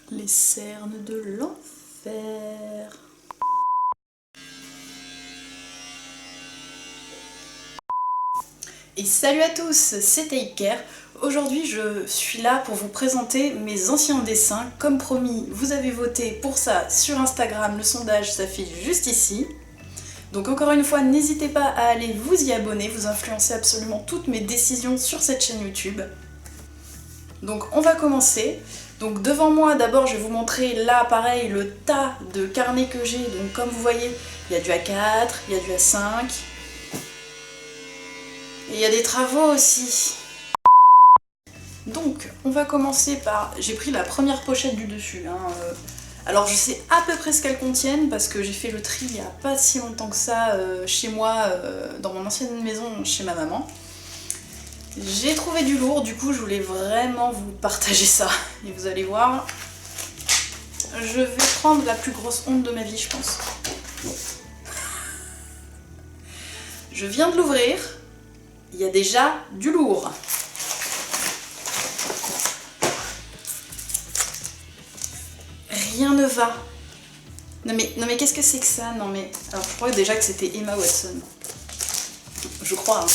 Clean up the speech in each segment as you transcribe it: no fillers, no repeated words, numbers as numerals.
Les cernes de l'enfer. Et salut à tous, c'est Taker. Aujourd'hui je suis là pour vous présenter mes anciens dessins. Comme promis, vous avez voté pour ça sur Instagram, le sondage s'affiche juste ici. Donc encore une fois, n'hésitez pas à aller vous y abonner, vous influencez absolument toutes mes décisions sur cette chaîne YouTube. Donc on va commencer. Donc devant moi, d'abord je vais vous montrer là pareil le tas de carnets que j'ai. Donc comme vous voyez, il y a du A4, il y a du A5. Et il y a des travaux aussi. Donc on va commencer par... J'ai pris la première pochette du dessus. Alors je sais à peu près ce qu'elles contiennent parce que j'ai fait le tri il n'y a pas si longtemps que ça chez moi, dans mon ancienne maison chez ma maman. J'ai trouvé du lourd, du coup je voulais vraiment vous partager ça. Et vous allez voir, je vais prendre la plus grosse honte de ma vie je pense. Je viens de l'ouvrir, il y a déjà du lourd. Rien ne va. Non mais qu'est-ce que c'est que ça? Non mais... Alors je crois déjà que c'était Emma Watson. Je crois, hein,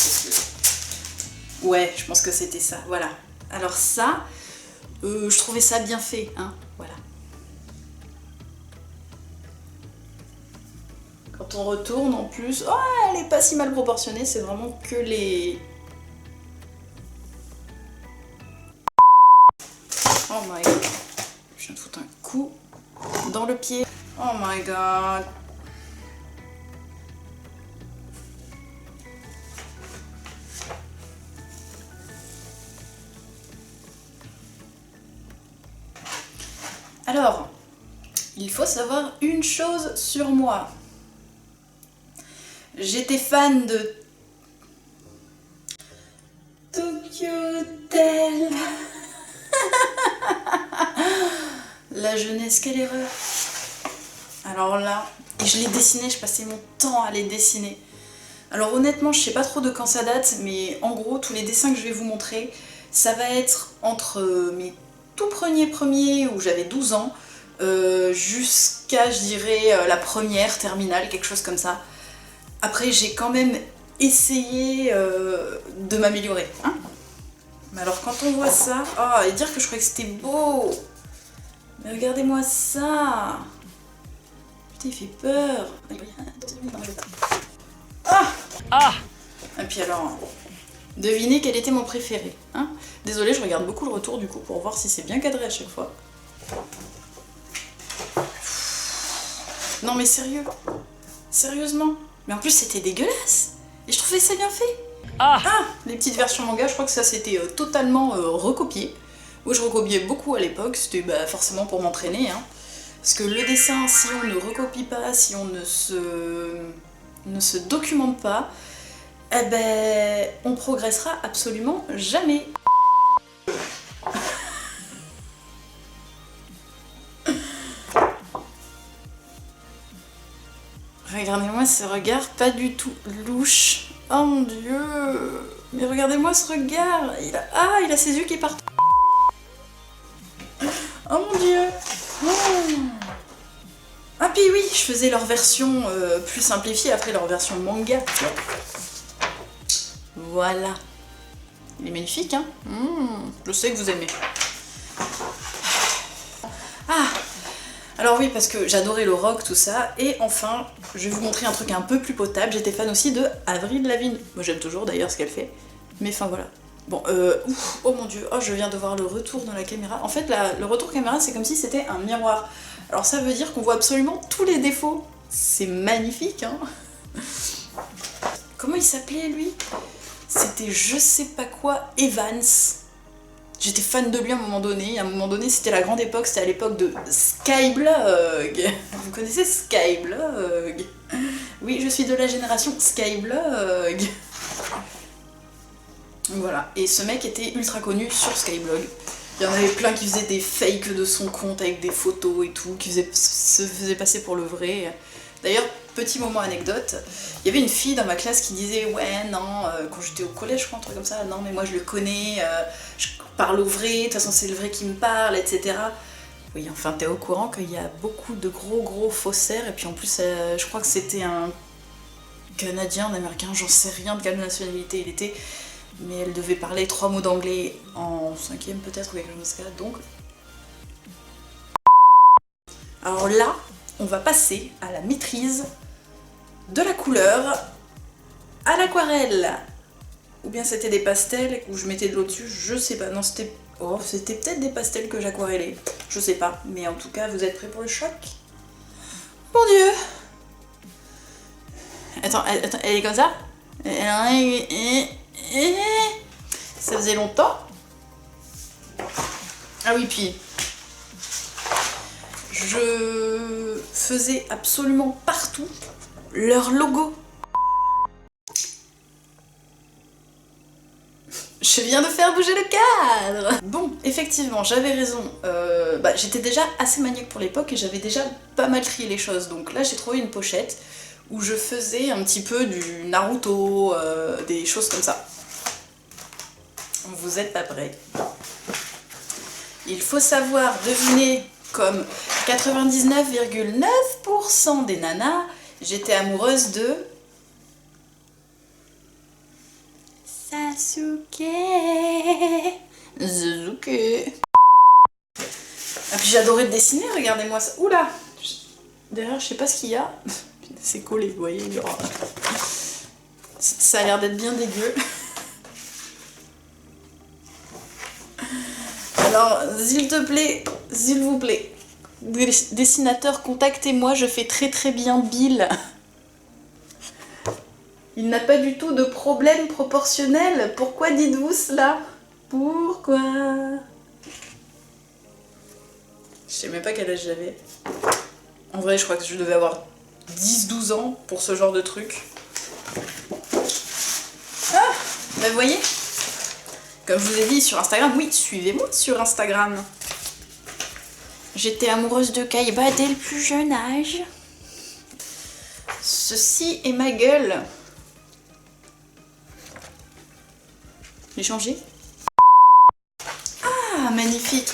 ouais, je pense que c'était ça, voilà. Alors ça, je trouvais ça bien fait, hein, voilà. Quand on retourne en plus, oh, elle est pas si mal proportionnée, c'est vraiment que les... Oh my god, je viens de foutre un coup dans le pied. Oh my god. Alors, il faut savoir une chose sur moi. J'étais fan de Tokyo Hotel. La jeunesse, quelle erreur. Alors là, et je les dessinais, je passais mon temps à les dessiner. Alors honnêtement, je sais pas trop de quand ça date, mais en gros, tous les dessins que je vais vous montrer, ça va être entre mes tout premiers où j'avais 12 ans, jusqu'à, je dirais, la première, terminale, quelque chose comme ça. Après, j'ai quand même essayé de m'améliorer. Hein, mais alors, quand on voit ça... Oh, et dire que je croyais que c'était beau. Mais regardez-moi ça. Putain, il fait peur. Ah. Et puis alors, devinez quel était mon préféré. Hein, désolée, je regarde beaucoup le retour du coup pour voir si c'est bien cadré à chaque fois. Non mais sérieux. Sérieusement. Mais en plus c'était dégueulasse. Et je trouvais ça bien fait. Ah, les petites versions manga, je crois que ça c'était totalement recopié. Moi je recopiais beaucoup à l'époque, c'était forcément pour m'entraîner. Hein. Parce que le dessin, si on ne recopie pas, si on ne se documente pas, eh ben on progressera absolument jamais. Regardez-moi ce regard pas du tout louche. Oh mon dieu. Mais regardez-moi ce regard. Il a ses yeux qui partent. Oh mon dieu. Oh. Ah puis oui, je faisais leur version plus simplifiée après leur version manga. Voilà. Il est magnifique, hein. Je sais que vous aimez. Ah. Alors oui, parce que j'adorais le rock, tout ça, et enfin, je vais vous montrer un truc un peu plus potable. J'étais fan aussi de Avril Lavigne. Moi j'aime toujours d'ailleurs ce qu'elle fait, mais enfin voilà. Bon, oh mon dieu, oh je viens de voir le retour dans la caméra. En fait, le retour caméra, c'est comme si c'était un miroir. Alors ça veut dire qu'on voit absolument tous les défauts. C'est magnifique, hein. Comment il s'appelait lui? C'était je sais pas quoi, Evans. J'étais fan de lui à un moment donné, c'était la grande époque, c'était à l'époque de Skyblog. Vous connaissez Skyblog? Oui, je suis de la génération Skyblog. Voilà, et ce mec était ultra connu sur Skyblog. Il y en avait plein qui faisaient des fakes de son compte avec des photos et tout, qui se faisaient passer pour le vrai. D'ailleurs, petit moment anecdote, il y avait une fille dans ma classe qui disait « Ouais, non, quand j'étais au collège, je crois, un truc comme ça, non, mais moi je le connais, je parle au vrai, de toute façon c'est le vrai qui me parle, etc. » Oui, enfin, t'es au courant qu'il y a beaucoup de gros faussaires, et puis en plus, je crois que c'était un Canadien, un Américain, j'en sais rien de quelle nationalité il était, mais elle devait parler 3 mots d'anglais en 5e peut-être, ou quelque chose comme ça, donc... Alors là, on va passer à la maîtrise de la couleur à l'aquarelle. Ou bien c'était des pastels où je mettais de l'eau dessus, je sais pas, non c'était... Oh, c'était peut-être des pastels que j'aquarellais, je sais pas, mais en tout cas, vous êtes prêts pour le choc? Mon Dieu! Attends, elle est comme ça? Ça faisait longtemps? Ah oui, puis... je faisais absolument partout leur logo. Je viens de faire bouger le cadre! Bon, effectivement, j'avais raison. J'étais déjà assez maniaque pour l'époque et j'avais déjà pas mal trié les choses. Donc là, j'ai trouvé une pochette où je faisais un petit peu du Naruto, des choses comme ça. Vous êtes pas prêts? Il faut savoir deviner, comme 99,9% des nanas, j'étais amoureuse de... Sasuke. Ah, puis j'adorais le dessiner, regardez-moi ça. Oula! Derrière, je sais pas ce qu'il y a. C'est collé, vous voyez. Genre... ça a l'air d'être bien dégueu. Alors, s'il te plaît, s'il vous plaît, dessinateur, contactez-moi, je fais très bien Bill. Il n'a pas du tout de problème proportionnel. Pourquoi dites-vous cela? Pourquoi? Je sais même pas quel âge j'avais. En vrai, je crois que je devais avoir 10-12 ans pour ce genre de truc. Ah, bah vous voyez? Comme je vous ai dit sur Instagram, oui, suivez-moi sur Instagram. J'étais amoureuse de Kaiba dès le plus jeune âge. Ceci est ma gueule. J'ai changé? Ah, magnifique!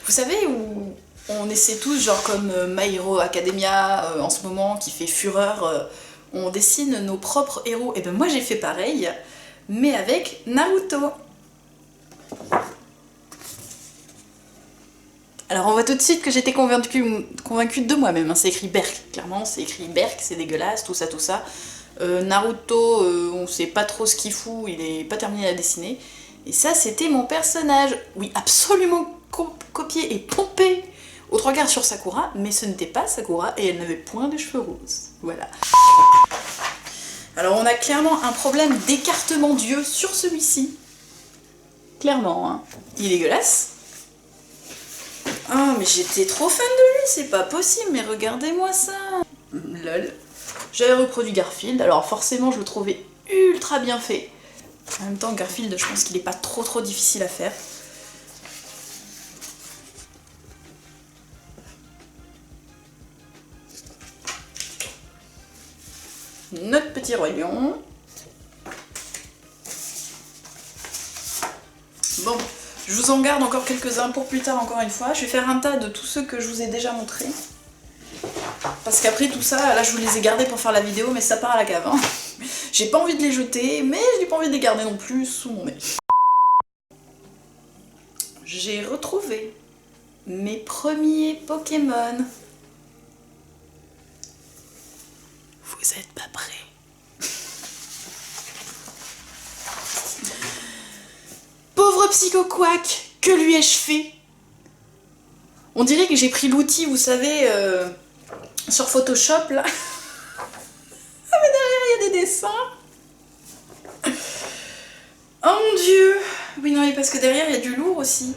Vous savez où on essaie tous, genre comme My Hero Academia en ce moment, qui fait fureur, on dessine nos propres héros. Et ben moi j'ai fait pareil, mais avec Naruto. Alors on voit tout de suite que j'étais convaincue de moi-même, hein. C'est écrit Berk, clairement, c'est écrit Berk, c'est dégueulasse, tout ça. Naruto, on sait pas trop ce qu'il fout, il est pas terminé à dessiner. Et ça, c'était mon personnage. Oui, absolument copié et pompé aux 3 quarts sur Sakura, mais ce n'était pas Sakura et elle n'avait point de cheveux roses. Voilà. Alors on a clairement un problème d'écartement d'yeux sur celui-ci. Clairement, hein. Il est dégueulasse. Ah, mais j'étais trop fan de lui, c'est pas possible, mais regardez-moi ça. Lol. J'avais reproduit Garfield, alors forcément je le trouvais ultra bien fait. En même temps, Garfield, je pense qu'il est pas trop difficile à faire. Notre petit roi lion. Bon, je vous en garde encore quelques-uns pour plus tard, encore une fois. Je vais faire un tas de tous ceux que je vous ai déjà montrés. Parce qu'après tout ça, là je vous les ai gardés pour faire la vidéo, mais ça part à la cave. Hein. J'ai pas envie de les jeter, mais j'ai pas envie de les garder non plus sous mon nez. J'ai retrouvé mes premiers Pokémon. Vous êtes pas prêts? Pauvre Psycho-Quack, que lui ai-je fait? On dirait que j'ai pris l'outil, vous savez, sur Photoshop, là. Ah, mais derrière, il y a des dessins. Oh mon Dieu! Oui, non, mais parce que derrière, il y a du lourd aussi.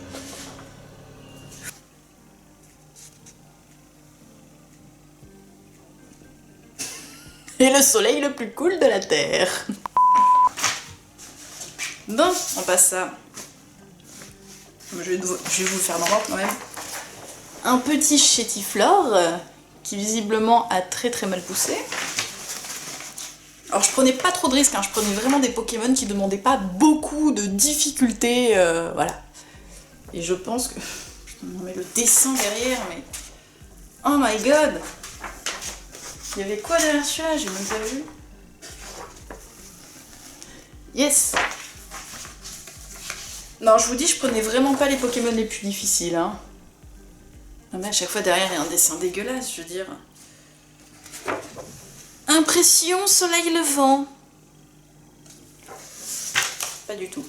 Et le soleil le plus cool de la Terre. Bon, on passe ça. Je vais vous le faire dans l'ordre quand même. Un petit chétiflore qui visiblement a très mal poussé. Alors je prenais pas trop de risques, hein. Je prenais vraiment des Pokémon qui demandaient pas beaucoup de difficultés, voilà. Et je pense que Non mais le dessin derrière, mais... Oh my god! Il y avait quoi derrière celui-là? J'ai même pas vu. Yes! Non, je vous dis, je prenais vraiment pas les Pokémon les plus difficiles, hein. Non mais à chaque fois derrière, il y a un dessin dégueulasse, je veux dire. Impression soleil levant. Pas du tout.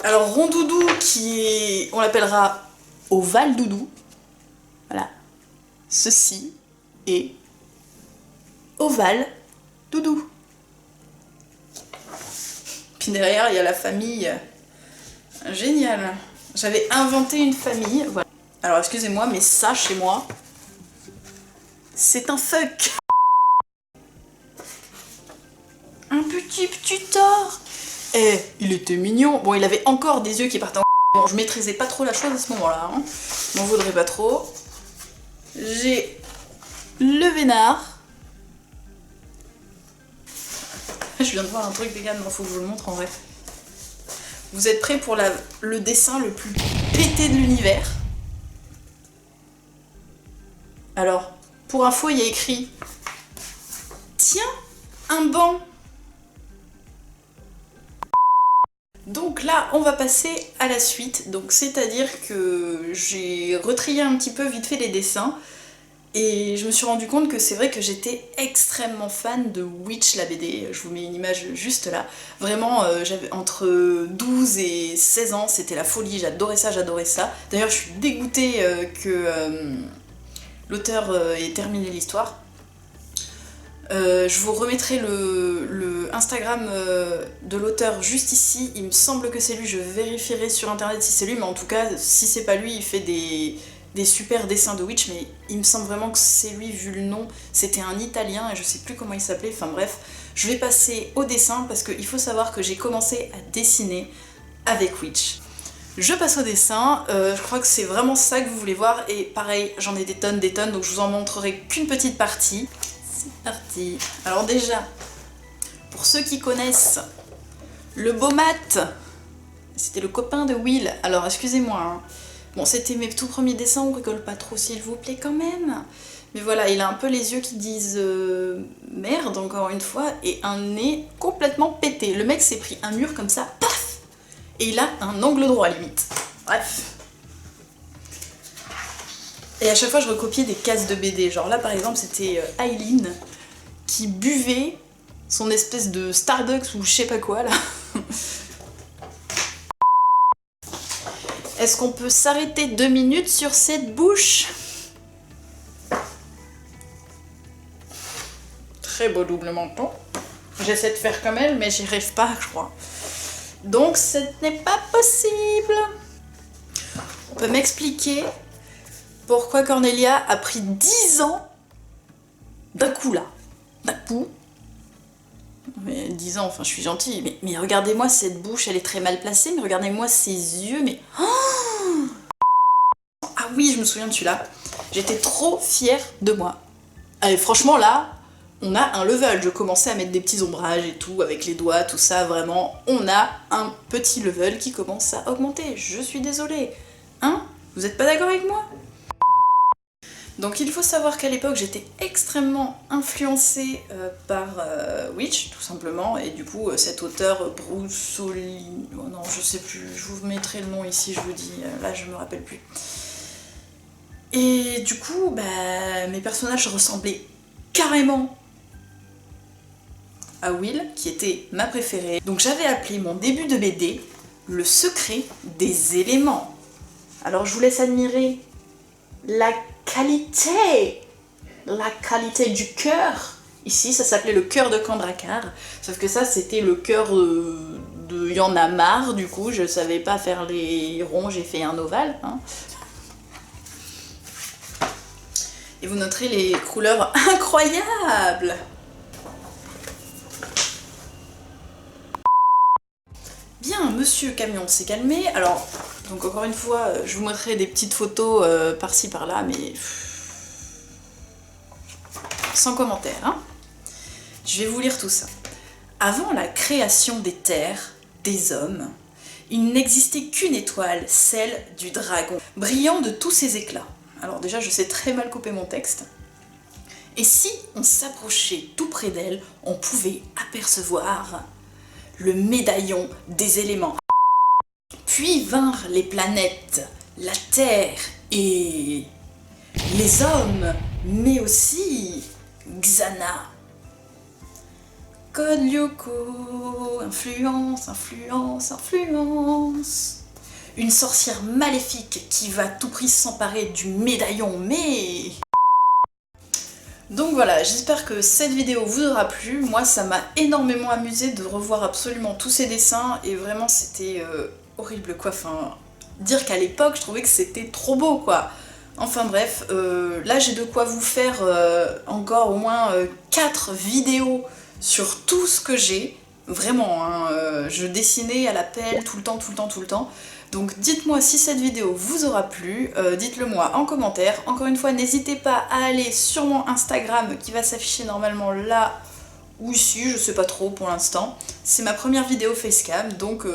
Alors Rondoudou, qui est... on l'appellera Ovale Doudou. Voilà. Ceci est Ovale Doudou. Puis derrière, il y a la famille. Génial. J'avais inventé une famille. Voilà. Alors excusez-moi, mais ça, chez moi, c'est un fuck. Un petit tutor. Eh, il était mignon. Bon, il avait encore des yeux qui partaient en... Bon, je maîtrisais pas trop la chose à ce moment-là. Hein. M'en voudrais pas trop. J'ai le vénard. Je viens de voir un truc, les gars, mais il faut que je vous le montre en vrai. Vous êtes prêts pour le dessin le plus pété de l'univers? Alors, pour info, il y a écrit « Tiens, un banc !» Donc là, on va passer à la suite. Donc c'est-à-dire que j'ai retrié un petit peu vite fait les dessins et je me suis rendu compte que c'est vrai que j'étais extrêmement fan de Witch, la BD. Je vous mets une image juste là. Vraiment, j'avais entre 12 et 16 ans, c'était la folie, j'adorais ça, j'adorais ça. D'ailleurs, je suis dégoûtée que l'auteur ait terminé l'histoire. Je vous remettrai le Instagram de l'auteur juste ici. Il me semble que c'est lui, je vérifierai sur internet si c'est lui, mais en tout cas, si c'est pas lui, il fait des super dessins de Witch, mais il me semble vraiment que c'est lui vu le nom. C'était un Italien et je sais plus comment il s'appelait, enfin bref. Je vais passer au dessin parce qu'il faut savoir que j'ai commencé à dessiner avec Witch. Je passe au dessin, je crois que c'est vraiment ça que vous voulez voir et pareil, j'en ai des tonnes, donc je vous en montrerai qu'une petite partie. C'est parti. Alors déjà, pour ceux qui connaissent le Beaumat, c'était le copain de Will. Alors excusez-moi, hein. Bon, c'était mes tout premiers dessins, on rigole pas trop s'il vous plaît quand même. Mais voilà, il a un peu les yeux qui disent merde encore une fois et un nez complètement pété. Le mec s'est pris un mur comme ça, paf! Et il a un angle droit limite. Bref. Et à chaque fois je recopiais des cases de BD. Genre là par exemple c'était Aileen qui buvait son espèce de Starbucks ou je sais pas quoi là. Est-ce qu'on peut s'arrêter 2 minutes sur cette bouche? Très beau double menton. J'essaie de faire comme elle mais j'y arrive pas je crois. Donc ce n'est pas possible. On peut m'expliquer pourquoi Cornelia a pris 10 ans d'un coup là. D'un coup. Mais 10 ans, enfin je suis gentille, mais regardez-moi cette bouche, elle est très mal placée, mais regardez-moi ses yeux, mais... Oh ah oui, je me souviens de celui-là. J'étais trop fière de moi. Allez, franchement là, on a un level. Je commençais à mettre des petits ombrages et tout, avec les doigts, tout ça, vraiment. On a un petit level qui commence à augmenter. Je suis désolée. Hein? Vous êtes pas d'accord avec moi? Donc il faut savoir qu'à l'époque j'étais extrêmement influencée par Witch tout simplement et du coup cet auteur Brussolini, oh non je sais plus, je vous mettrai le nom ici je vous dis, là je me rappelle plus. Et du coup bah, mes personnages ressemblaient carrément à Will qui était ma préférée. Donc j'avais appelé mon début de BD le secret des éléments. Alors je vous laisse admirer la qualité du cœur. Ici, ça s'appelait le cœur de Kandrakar. Sauf que ça, c'était le cœur de y'en a marre. Du coup, je savais pas faire les ronds, j'ai fait un ovale. Hein. Et vous noterez les couleurs incroyables. Bien, Monsieur Camion s'est calmé. Alors, donc encore une fois, je vous montrerai des petites photos par-ci par-là, mais sans commentaire. Hein. Je vais vous lire tout ça. Avant la création des terres, des hommes, il n'existait qu'une étoile, celle du dragon, brillant de tous ses éclats. Alors déjà, je sais très mal couper mon texte. Et si on s'approchait tout près d'elle, on pouvait apercevoir le médaillon des éléments. Puis vinrent les planètes, la Terre et les hommes, mais aussi Xana. Code Lyoko, influence, influence, influence. Une sorcière maléfique qui va à tout prix s'emparer du médaillon, mais... Donc voilà, j'espère que cette vidéo vous aura plu. Moi, ça m'a énormément amusé de revoir absolument tous ces dessins, et vraiment, c'était horrible, quoi. Enfin, dire qu'à l'époque, je trouvais que c'était trop beau, quoi. Enfin bref, là, j'ai de quoi vous faire encore au moins 4 vidéos sur tout ce que j'ai, vraiment, hein, je dessinais à la pelle tout le temps, tout le temps, tout le temps. Donc dites-moi si cette vidéo vous aura plu, dites-le moi en commentaire. Encore une fois, n'hésitez pas à aller sur mon Instagram qui va s'afficher normalement là ou ici, je sais pas trop pour l'instant. C'est ma première vidéo facecam, donc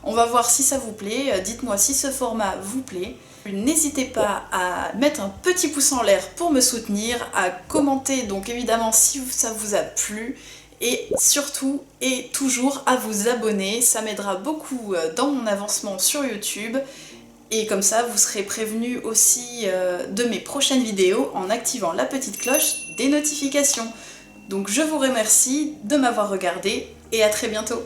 on va voir si ça vous plaît. Dites-moi si ce format vous plaît. N'hésitez pas à mettre un petit pouce en l'air pour me soutenir, à commenter donc évidemment si ça vous a plu, et surtout et toujours à vous abonner, ça m'aidera beaucoup dans mon avancement sur YouTube, et comme ça vous serez prévenus aussi de mes prochaines vidéos en activant la petite cloche des notifications. Donc je vous remercie de m'avoir regardé et à très bientôt.